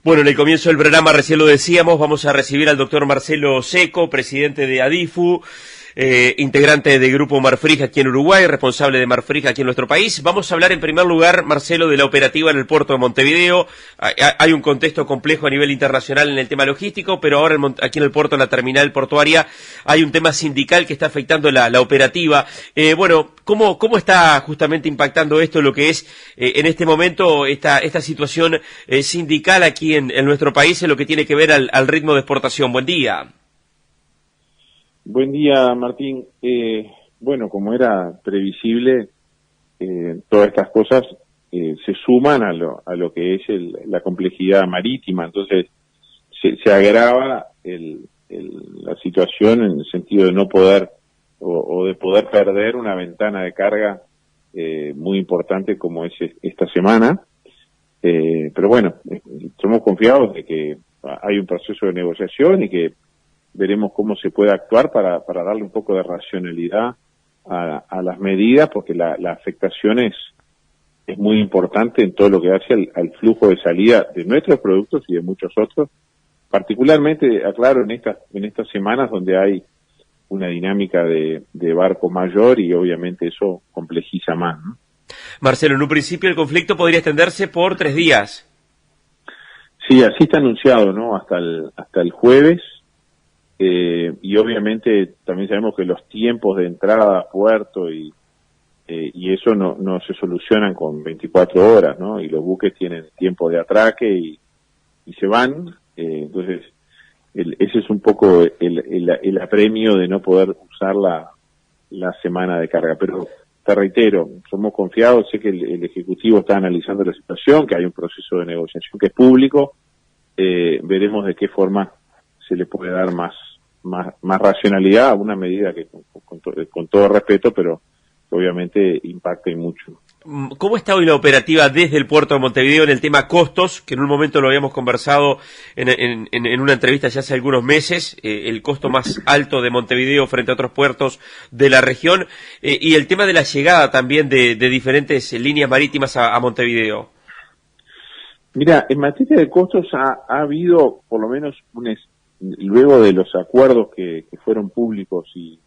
Bueno, en el comienzo del programa, recién lo decíamos, vamos a recibir al doctor Marcelo Seco, presidente de ADIFU, integrante de Grupo Marfrig aquí en Uruguay, responsable de Marfrig aquí en nuestro país. Vamos a hablar en primer lugar, Marcelo, de la operativa en el puerto de Montevideo. Hay un contexto complejo a nivel internacional en el tema logístico, pero ahora aquí en el puerto, en la terminal portuaria, hay un tema sindical que está afectando la operativa. Bueno, ¿cómo está justamente impactando esto lo que es en este momento esta situación sindical aquí en nuestro país en lo que tiene que ver al ritmo de exportación? Buen día. Buen día, Martín. Bueno, como era previsible, todas estas cosas se suman a lo que es la complejidad marítima. Entonces, se agrava la situación en el sentido de no poder o de poder perder una ventana de carga muy importante como es esta semana. Pero bueno, somos confiados de que hay un proceso de negociación y que veremos cómo se puede actuar para darle un poco de racionalidad a las medidas, porque la afectación es muy importante en todo lo que hace al flujo de salida de nuestros productos y de muchos otros, particularmente, aclaro, en estas semanas donde hay una dinámica de barco mayor y obviamente eso complejiza más, ¿no? Marcelo, en un principio el conflicto podría extenderse por 3 días. Sí, así está anunciado, ¿no? Hasta el jueves. Y obviamente también sabemos que los tiempos de entrada a puerto y eso no se solucionan con 24 horas, ¿no? Y los buques tienen tiempo de atraque y se van. Entonces, ese es un poco el apremio de no poder usar la semana de carga. Pero te reitero, somos confiados, sé que el Ejecutivo está analizando la situación, que hay un proceso de negociación que es público. Veremos de qué forma se le puede dar más racionalidad a una medida que con todo respeto, pero obviamente impacta y mucho. ¿Cómo está hoy la operativa desde el puerto de Montevideo en el tema costos, que en un momento lo habíamos conversado en una entrevista ya hace algunos meses, el costo más alto de Montevideo frente a otros puertos de la región, y el tema de la llegada también de diferentes líneas marítimas a Montevideo? Mira, en materia de costos ha habido por lo menos luego de los acuerdos que fueron públicos y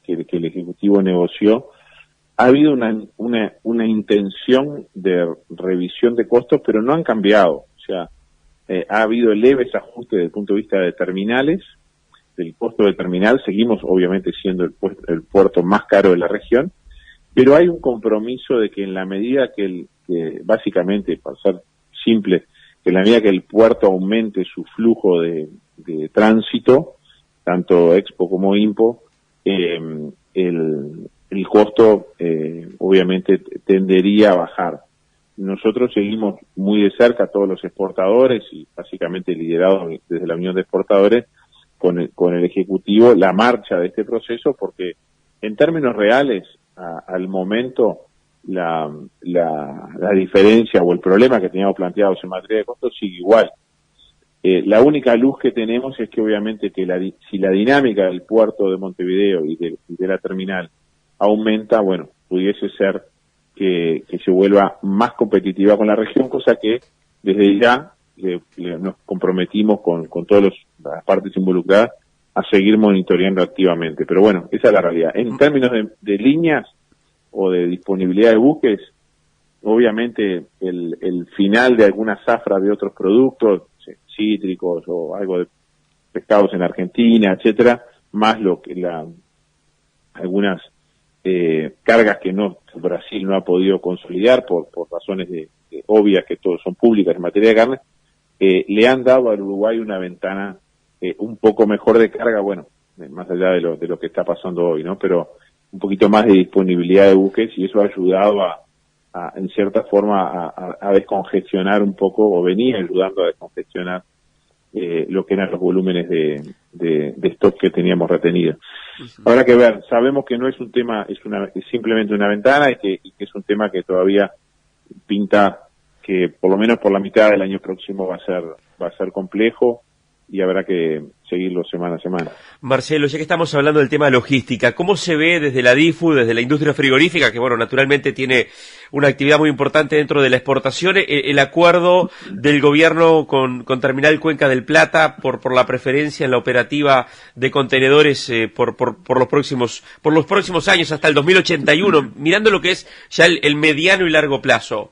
que el Ejecutivo negoció, ha habido una intención de revisión de costos, pero no han cambiado. O sea, ha habido leves ajustes desde el punto de vista de terminales, del costo de terminal. Seguimos obviamente siendo el puerto más caro de la región, pero hay un compromiso de que en la medida que básicamente, para ser simple, que en la medida que el puerto aumente su flujo de tránsito, tanto Expo como Impo, el costo obviamente tendería a bajar. Nosotros seguimos muy de cerca a todos los exportadores y básicamente liderados desde la Unión de Exportadores con el Ejecutivo la marcha de este proceso, porque en términos reales al momento la diferencia o el problema que teníamos planteados en materia de costos sigue igual. La única luz que tenemos es que obviamente que si la dinámica del puerto de Montevideo y de la terminal aumenta, bueno, pudiese ser que se vuelva más competitiva con la región, cosa que desde ya nos comprometimos con todas las partes involucradas a seguir monitoreando activamente. Pero bueno, esa es la realidad. En términos de líneas o de disponibilidad de buques, obviamente el final de alguna zafra de otros productos, cítricos o algo de pescados en Argentina, etcétera, más algunas cargas que Brasil no ha podido consolidar por razones obvias que todos son públicas en materia de carne, le han dado al Uruguay una ventana un poco mejor de carga, bueno, más allá de lo que está pasando hoy, ¿no? Pero un poquito más de disponibilidad de buques, y eso ha ayudado en cierta forma a descongestionar un poco, o venía ayudando a descongestionar lo que eran los volúmenes de stock que teníamos retenido. Habrá que ver, sabemos que no es un tema, es simplemente una ventana y que es un tema que todavía pinta que por lo menos por la mitad del año próximo va a ser complejo, y habrá que seguirlo semana a semana. Marcelo, ya que estamos hablando del tema de logística, ¿cómo se ve desde la DIFU, desde la industria frigorífica, que bueno, naturalmente tiene una actividad muy importante dentro de la exportación, el acuerdo del gobierno con Terminal Cuenca del Plata por la preferencia en la operativa de contenedores por los próximos años hasta el 2081, mirando lo que es ya el mediano y largo plazo?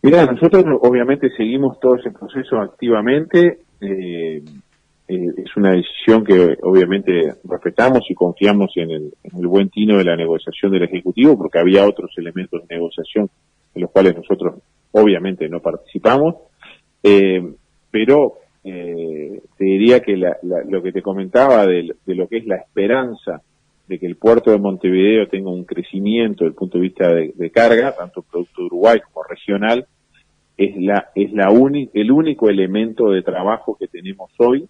Mira, nosotros obviamente seguimos todo ese proceso activamente. Es una decisión que obviamente respetamos y confiamos en el buen tino de la negociación del Ejecutivo, porque había otros elementos de negociación en los cuales nosotros obviamente no participamos. Pero te diría que lo que te comentaba de lo que es la esperanza de que el puerto de Montevideo tenga un crecimiento desde el punto de vista de carga, tanto producto de Uruguay como regional, es el único elemento de trabajo que tenemos hoy,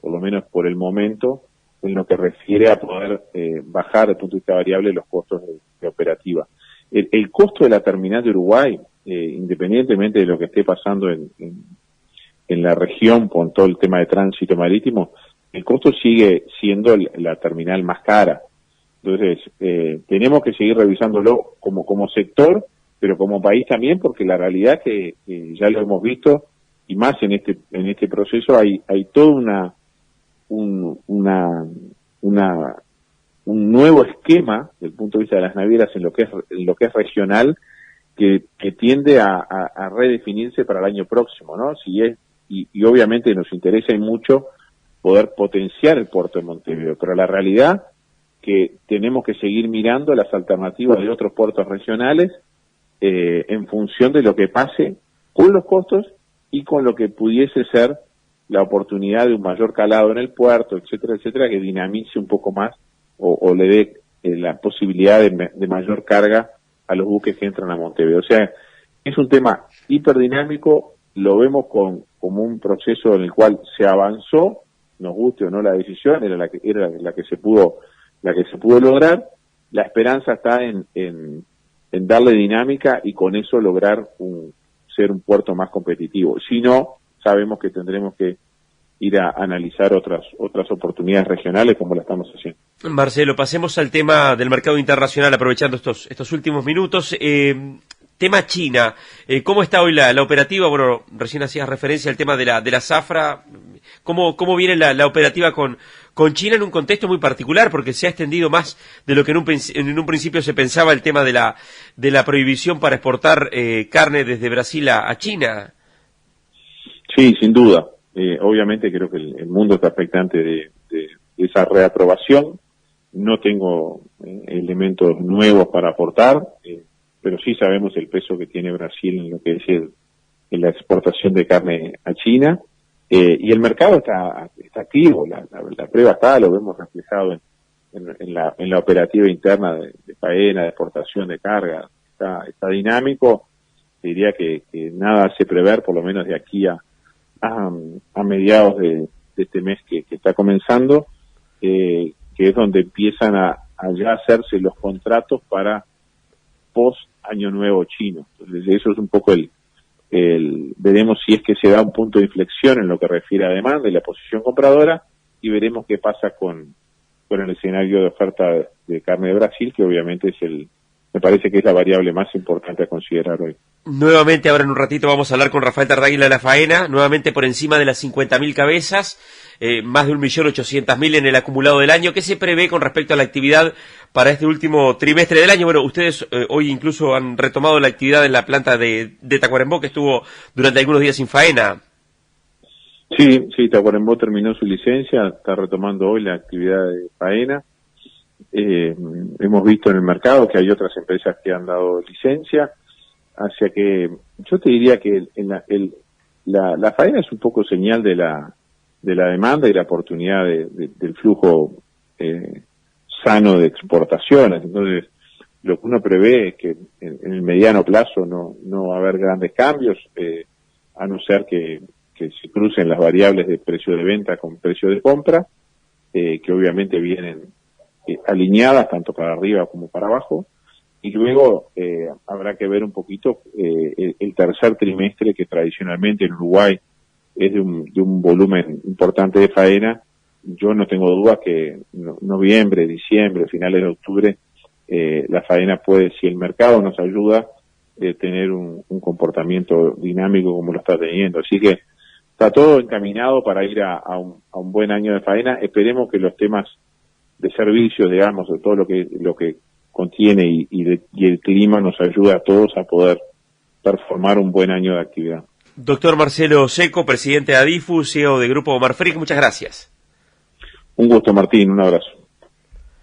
por lo menos por el momento, en lo que refiere a poder bajar desde el punto de vista variable los costos de operativa. El costo de la terminal de Uruguay, independientemente de lo que esté pasando en la región con todo el tema de tránsito marítimo, el costo sigue siendo la terminal más cara. Entonces, tenemos que seguir revisándolo como sector, pero como país también, porque la realidad que ya lo hemos visto, y más en este proceso, hay todo un nuevo esquema desde el punto de vista de las navieras en lo que es regional, que tiende a redefinirse para el año próximo, ¿no? Y obviamente nos interesa y mucho poder potenciar el puerto de Montevideo, pero la realidad que tenemos que seguir mirando las alternativas de otros puertos regionales en función de lo que pase con los costos y con lo que pudiese ser la oportunidad de un mayor calado en el puerto, etcétera, etcétera, que dinamice un poco más o le dé la posibilidad de mayor carga a los buques que entran a Montevideo. O sea, es un tema hiperdinámico, lo vemos como un proceso en el cual se avanzó, nos guste o no la decisión, era la que se pudo lograr. La esperanza está en darle dinámica y con eso lograr ser un puerto más competitivo. Si no, sabemos que tendremos que ir a analizar otras oportunidades regionales como la estamos haciendo. Marcelo, pasemos al tema del mercado internacional, aprovechando estos últimos minutos. Tema China, ¿cómo está hoy la operativa? Bueno, recién hacías referencia al tema de la zafra. ¿Cómo viene la operativa con China en un contexto muy particular? Porque se ha extendido más de lo que en un principio se pensaba el tema de la prohibición para exportar carne desde Brasil a China. Sí, sin duda. Obviamente creo que el mundo está expectante de esa reaprobación. No tengo elementos nuevos para aportar, pero sí sabemos el peso que tiene Brasil en lo que es en la exportación de carne a China, y el mercado está activo, la prueba está, lo vemos reflejado en la operativa interna de faena, de exportación de carga, está dinámico. Diría que nada hace prever, por lo menos de aquí a mediados de este mes que está comenzando, que es donde empiezan a ya hacerse los contratos para post año nuevo chino. Entonces eso es un poco veremos si es que se da un punto de inflexión en lo que refiere a demanda y la posición compradora, y veremos qué pasa con el escenario de oferta de carne de Brasil, que obviamente me parece que es la variable más importante a considerar hoy. Nuevamente, ahora en un ratito vamos a hablar con Rafael Tardáguila de la faena, nuevamente por encima de las 50.000 cabezas, más de 1.800.000 en el acumulado del año. ¿Qué se prevé con respecto a la actividad para este último trimestre del año? Bueno, ustedes hoy incluso han retomado la actividad en la planta de Tacuarembó, que estuvo durante algunos días sin faena. Sí, Tacuarembó terminó su licencia, está retomando hoy la actividad de faena. Hemos visto en el mercado que hay otras empresas que han dado licencia, hacia que yo te diría que la faena es un poco señal de la demanda y la oportunidad del flujo sano de exportaciones. Entonces, lo que uno prevé es que en el mediano plazo no va a haber grandes cambios, a no ser que se crucen las variables de precio de venta con precio de compra, que obviamente vienen alineadas tanto para arriba como para abajo, y luego habrá que ver un poquito el tercer trimestre, que tradicionalmente en Uruguay es de un volumen importante de faena. Yo no tengo duda que noviembre, diciembre, finales de octubre, la faena puede, si el mercado nos ayuda, tener un comportamiento dinámico como lo está teniendo. Así que está todo encaminado para ir a un buen año de faena. Esperemos que los temas de servicios, digamos, de todo lo que contiene y el clima nos ayude a todos a poder performar un buen año de actividad. Doctor Marcelo Seco, presidente de ADIFU, CEO de Grupo Marfrig, muchas gracias. Un gusto, Martín, un abrazo.